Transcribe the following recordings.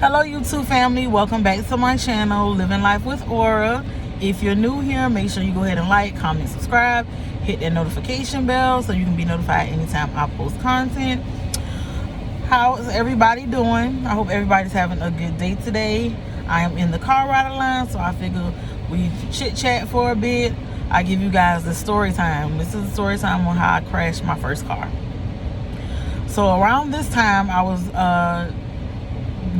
Hello YouTube family, welcome back to my channel, Living Life with Aura. If you're new here, make sure you go ahead and like, comment, subscribe, hit that notification bell so you can be notified anytime I post content. How is everybody doing? I hope everybody's having a good day today. I am in the car ride line, so I figure we chit chat for a bit. I give you guys the story time. This is the story time on how I crashed my first car. So around this time, I was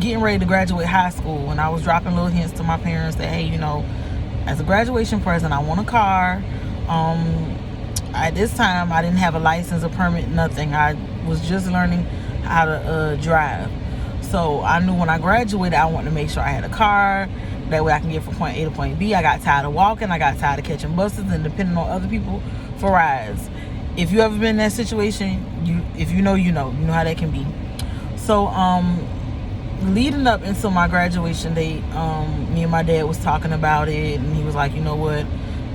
getting ready to graduate high school, and I was dropping little hints to my parents that, hey, you know, as a graduation present, I want a car. At this time, I didn't have a license, a permit, nothing. I was just learning how to drive. So I knew when I graduated, I wanted to make sure I had a car. That way I can get from point A to point B. I got tired of walking. I got tired of catching buses and depending on other people for rides. If you ever been in that situation, if you know how that can be. So leading up until my graduation date, me and my dad was talking about it, and he was like, you know what,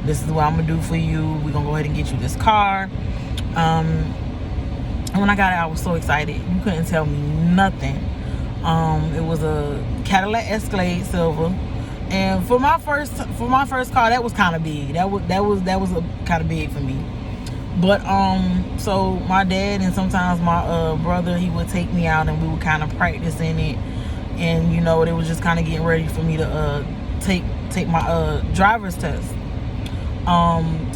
this is what I'm gonna do for you. We're gonna go ahead and get you this car. And when I got it, I was so excited. You couldn't tell me nothing. It was a Cadillac Escalade Silver, and for my first car, that was kind of big. That was kind of big for me. But so my dad and sometimes my brother, he would take me out and we would kind of practice in it, and you know, it was just kind of getting ready for me to take my driver's test.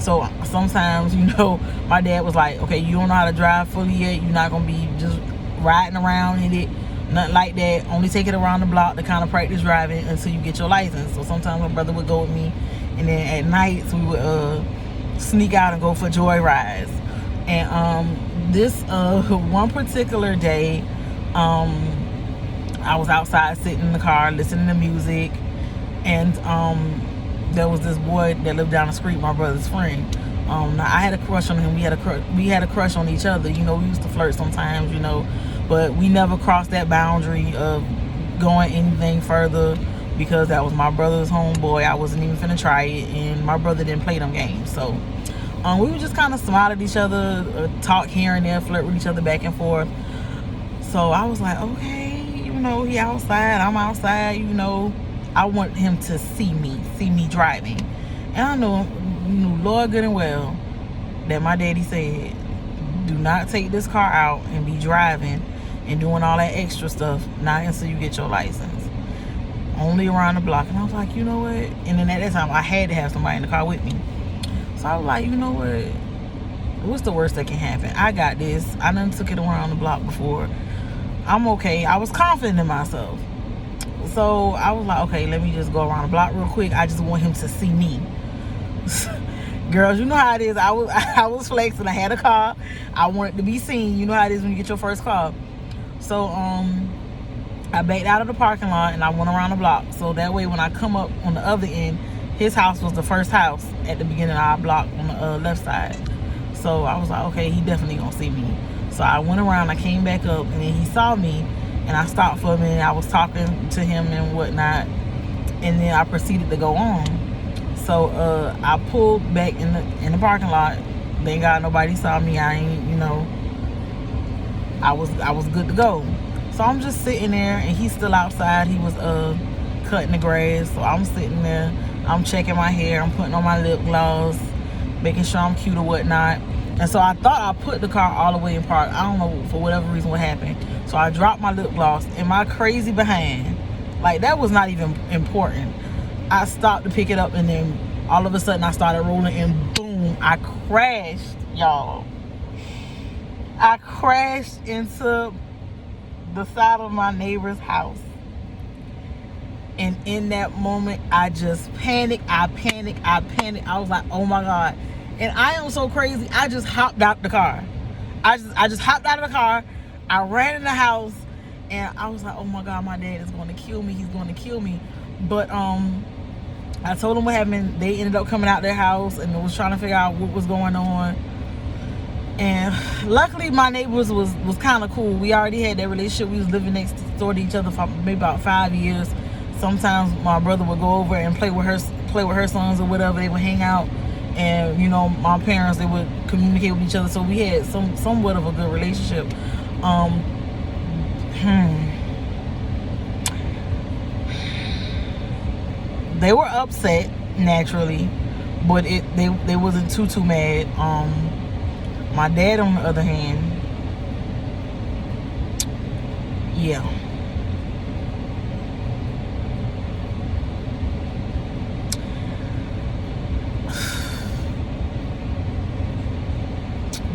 So sometimes, you know, my dad was like, okay, you don't know how to drive fully yet. You're not gonna be just riding around in it, nothing like that. Only take it around the block to kind of practice driving until you get your license. So sometimes my brother would go with me, and then at nights we would sneak out and go for joy rides. And this one particular day, I was outside sitting in the car listening to music, and there was this boy that lived down the street, my brother's friend. Now I had a crush on him. We had a crush on each other. You know, we used to flirt sometimes, you know, but we never crossed that boundary of going anything further, because that was my brother's homeboy. I wasn't even finna try it, and my brother didn't play them games. So we would just kind of smile at each other, talk here and there, flirt with each other back and forth. So I was like, okay, you know, he outside, I'm outside, you know, I want him to see me driving. And I knew Lord good and well that my daddy said, do not take this car out and be driving and doing all that extra stuff, not until you get your license. Only around the block. And I was like, you know what? And then at that time, I had to have somebody in the car with me. So I was like, you know what? What's the worst that can happen? I got this. I done took it around the block before. I'm okay. I was confident in myself. So I was like, okay, let me just go around the block real quick. I just want him to see me. Girls, you know how it is. I was flexing. I had a car. I wanted to be seen. You know how it is when you get your first car. So I backed out of the parking lot and I went around the block. So that way when I come up on the other end, his house was the first house at the beginning of our block on the left side. So I was like, okay, he definitely gonna see me. So I went around, I came back up, and then he saw me, and I stopped for a minute. I was talking to him and whatnot, and then I proceeded to go on. So I pulled back in the parking lot. Thank God nobody saw me. I ain't, you know, I was good to go. So I'm just sitting there, and he's still outside. He was cutting the grass. So I'm sitting there, I'm checking my hair, I'm putting on my lip gloss, making sure I'm cute or whatnot. And so I thought I put the car all the way in park. I don't know, for whatever reason, what happened. So I dropped my lip gloss, and my crazy behind, like, that was not even important. I stopped to pick it up, and then all of a sudden I started rolling, and boom, I crashed, y'all. I crashed into the side of my neighbor's house. And in that moment, I just panicked. I was like, oh my God. And I am so crazy, I just hopped out the car. I just hopped out of the car. I ran in the house, and I was like, oh my God, my dad is going to kill me. He's going to kill me. But I told them what happened. They ended up coming out their house and was trying to figure out what was going on. And luckily my neighbors was kind of cool. We already had that relationship. We was living next door to each other for maybe about 5 years. Sometimes my brother would go over and play with her sons or whatever. They would hang out, and you know, my parents, they would communicate with each other. So we had somewhat of a good relationship. they were upset naturally, but they wasn't too mad. My dad, on the other hand, yeah.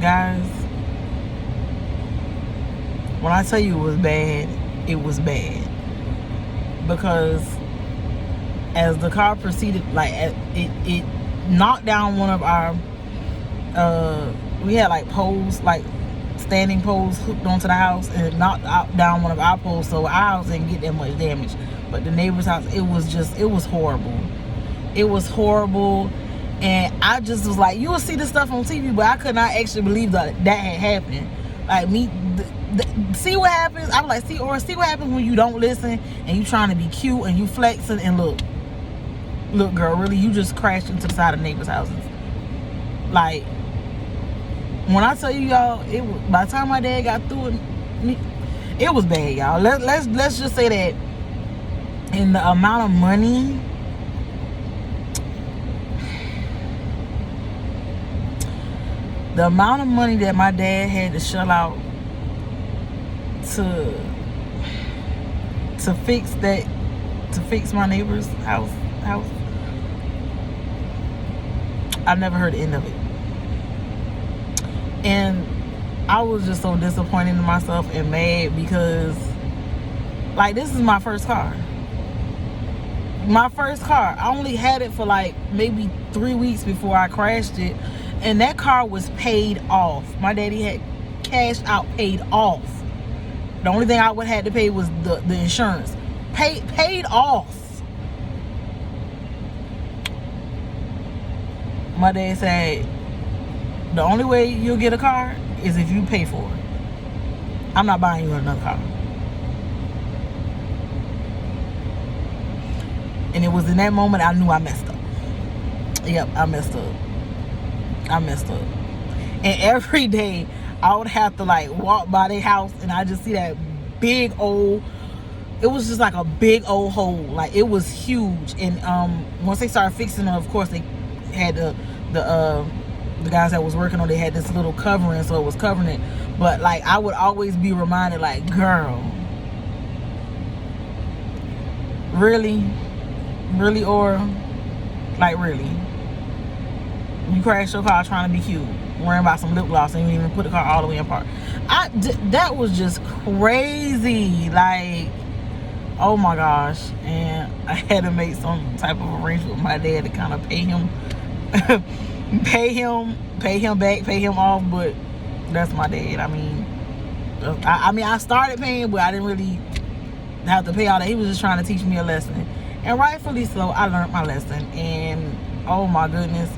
Guys, when I tell you it was bad, it was bad. Because as the car proceeded, like it knocked down one of our we had like poles, like standing poles hooked onto the house, and it knocked down one of our poles, so our house didn't get that much damage, but the neighbor's house, it was horrible. It was horrible. And I just was like, you will see this stuff on TV, but I could not actually believe that had happened. Like, see what happens. I was like, see what happens when you don't listen and you trying to be cute and you flexing, and look girl, really, you just crashed into the side of neighbors' houses. Like, when I tell you, y'all, by the time my dad got through it was bad, y'all. Let's just say that in the amount of money, that my dad had to shell out to fix my neighbor's house, I never heard the end of it. And I was just so disappointed in myself and mad, because like, this is my first car. I only had it for like maybe 3 weeks before I crashed it, and that car was paid off. My daddy had cashed out, paid off. The only thing I would have had to pay was the insurance. Paid off. My dad said, the only way you'll get a car is if you pay for it. I'm not buying you another car. And it was in that moment I knew I messed up. Yep, I messed up. And every day I would have to like walk by their house, and I just see that big old, it was just like a big old hole. Like, it was huge. And once they started fixing it, of course they had the guys that was working on, they had this little covering, so it was covering it. But like, I would always be reminded, like, girl, really, or like, really, you crashed your car trying to be cute, worrying about some lip gloss, and you didn't even put the car all the way in park. That was just crazy. Like, oh my gosh. And I had to make some type of arrangement with my dad to kind of pay him back, pay him off. But that's my dad. I mean, I started paying, but I didn't really have to pay all that. He was just trying to teach me a lesson, and rightfully so. I learned my lesson, and oh my goodness.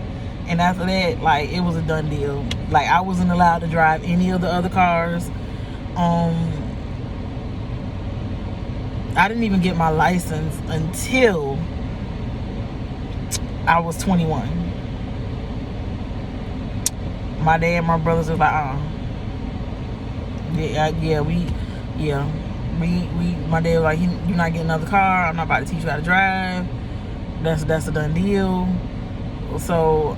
And after that, like, it was a done deal. Like, I wasn't allowed to drive any of the other cars. I didn't even get my license until I was 21. My dad and my brothers was like, my dad was like, you're not getting another car. I'm not about to teach you how to drive. That's a done deal. So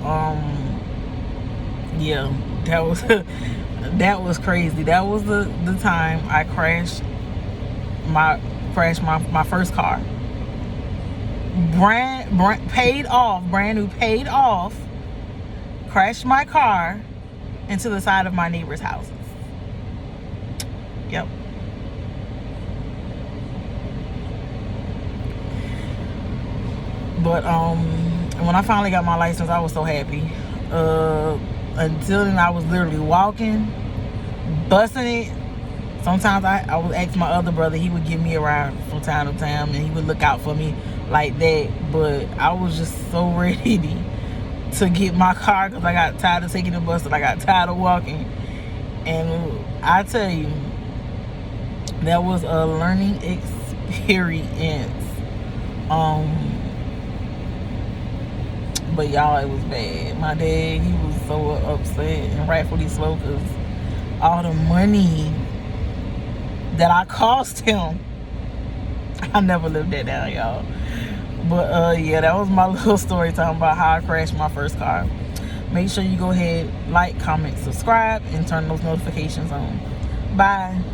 yeah, that was crazy. That was the time I crashed my first car. Paid off, brand new, paid off. Crashed my car into the side of my neighbor's houses. Yep. But when I finally got my license, I was so happy. Until then, I was literally walking, busting it. Sometimes I would ask my other brother, he would give me a ride from time to time, and he would look out for me like that. But I was just so ready to get my car, because I got tired of taking the bus, and I got tired of walking. And I tell you, that was a learning experience. But y'all, it was bad. My dad, he was so upset, and rightfully so, because all the money that I cost him, I never lived that down, y'all. But yeah, that was my little story talking about how I crashed my first car. Make sure you go ahead, like, comment, subscribe, and turn those notifications on. Bye.